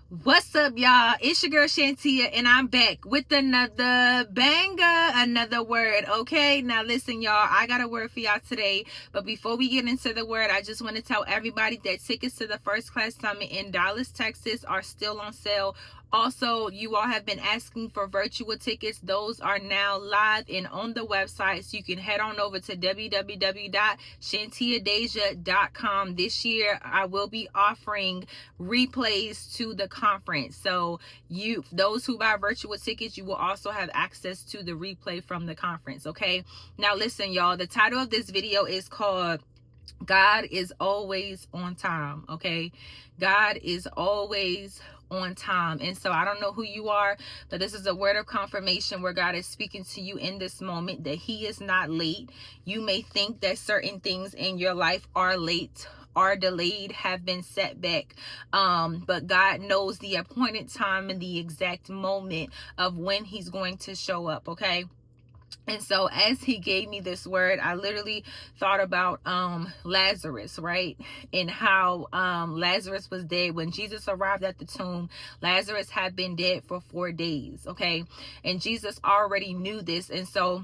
What's up, y'all? It's your girl Shantia, and I'm back with another banger, another word. Okay, now listen, y'all, I got a word for y'all today. But before we get into the word, I just want to tell everybody that tickets to the First Class Summit in Dallas, Texas are still on sale. Also, you all have been asking for virtual tickets. Those are now live and on the website. So you can head on over to www.shantiadeja.com. This year, I will be offering replays to the conference. So those who buy virtual tickets, you will also have access to the replay from the conference. Okay. Now listen, y'all, the title of this video is called God is Always On Time. Okay. God is always on time. And so I don't know who you are, but this is a word of confirmation where God is speaking to you in this moment that he is not late. You may think that certain things in your life are late, are delayed, have been set back, but God knows the appointed time and the exact moment of when he's going to show up. Okay. And so as he gave me this word, I literally thought about Lazarus, right? And how Lazarus was dead. When Jesus arrived at the tomb, Lazarus had been dead for 4 days, okay? And Jesus already knew this. And so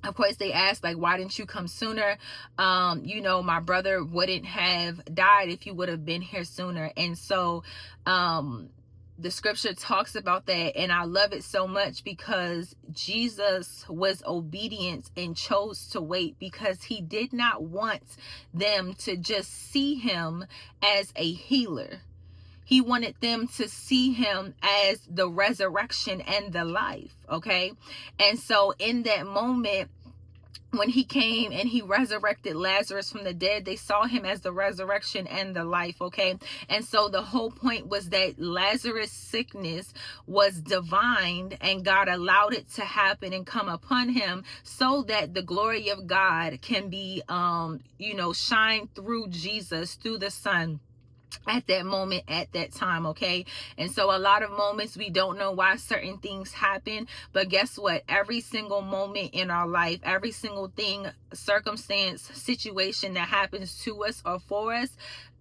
of course they asked, like, why didn't you come sooner? My brother wouldn't have died if you would have been here sooner. And so the scripture talks about that, and I love it so much because Jesus was obedient and chose to wait because he did not want them to just see him as a healer. He wanted them to see him as the resurrection and the life, okay? And so in that moment, when he came and he resurrected Lazarus from the dead, they saw him as the resurrection and the life, okay? And so the whole point was that Lazarus' sickness was divine, and God allowed it to happen and come upon him so that the glory of God can be, shine through Jesus, through the Son, at that moment, at that time, okay? And so a lot of moments we don't know why certain things happen, but guess what? Every single moment in our life, every single thing, circumstance, situation that happens to us or for us,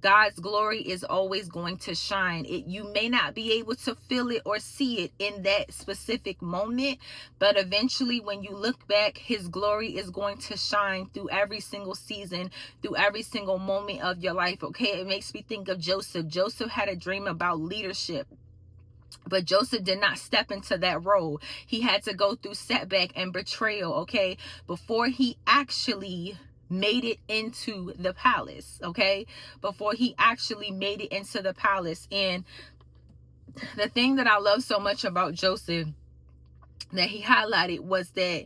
God's glory is always going to shine. You may not be able to feel it or see it in that specific moment, but eventually when you look back, his glory is going to shine through every single season, through every single moment of your life, okay? It makes me think of Joseph. Joseph had a dream about leadership, but Joseph did not step into that role. He had to go through setback and betrayal, okay, before he actually made it into the palace, okay? Before he actually made it into the palace. And the thing that I love so much about Joseph that he highlighted was that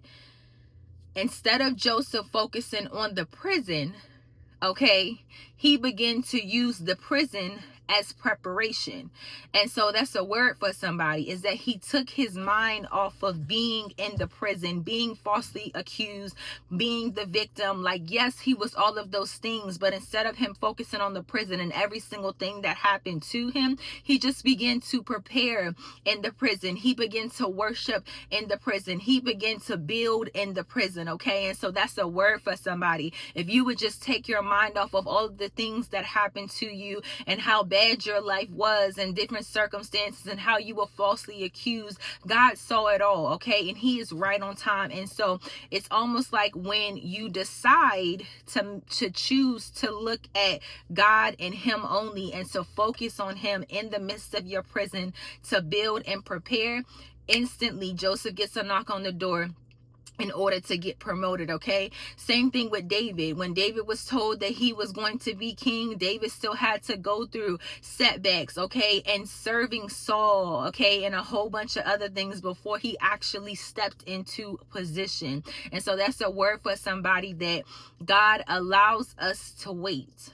instead of Joseph focusing on the prison, okay, he began to use the prison as preparation. And so that's a word for somebody, is that he took his mind off of being in the prison, being falsely accused, being the victim. Like, yes, he was all of those things, but instead of him focusing on the prison and every single thing that happened to him, he just began to prepare in the prison. He began to worship in the prison. He began to build in the prison, okay? And so that's a word for somebody. If you would just take your mind off of all of the things that happened to you and how bad your life was and different circumstances and how you were falsely accused, God saw it all, okay? And he is right on time. And so it's almost like when you decide to choose to look at God and him only, and to focus on him in the midst of your prison, to build and prepare, instantly Joseph gets a knock on the door in order to get promoted, okay? Same thing with David. When David was told that he was going to be king, David still had to go through setbacks, okay, and serving Saul, okay, and a whole bunch of other things before he actually stepped into position. And so that's a word for somebody, that God allows us to wait,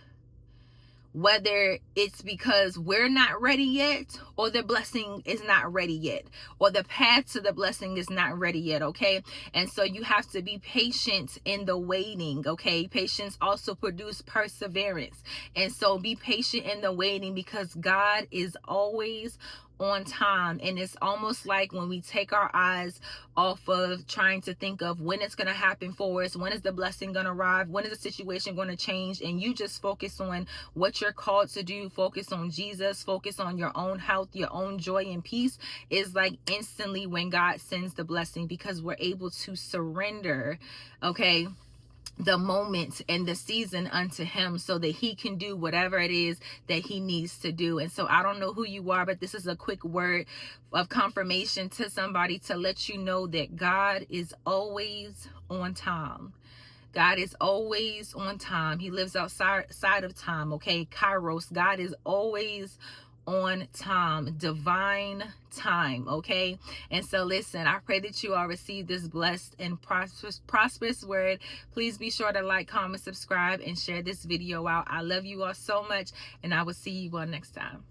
whether it's because we're not ready yet, or the blessing is not ready yet, or the path to the blessing is not ready yet, okay? And so you have to be patient in the waiting, okay? Patience also produces perseverance. And so be patient in the waiting, because God is always on time. And it's almost like when we take our eyes off of trying to think of when it's going to happen for us, when is the blessing going to arrive, when is the situation going to change, and you just focus on what you're called to do, focus on Jesus, focus on your own health, your own joy and peace, is like instantly when God sends the blessing, because we're able to surrender, okay, the moment and the season unto him, so that he can do whatever it is that he needs to do. And so I don't know who you are, but this is a quick word of confirmation to somebody to let you know that God is always on time. God is always on time. He lives outside of time, okay? Kairos. God is always on time, divine time, okay? And so listen, I pray that you all receive this blessed and prosperous word. Please be sure to like, comment, subscribe, and share this video out. I love you all so much, and I will see you all next time.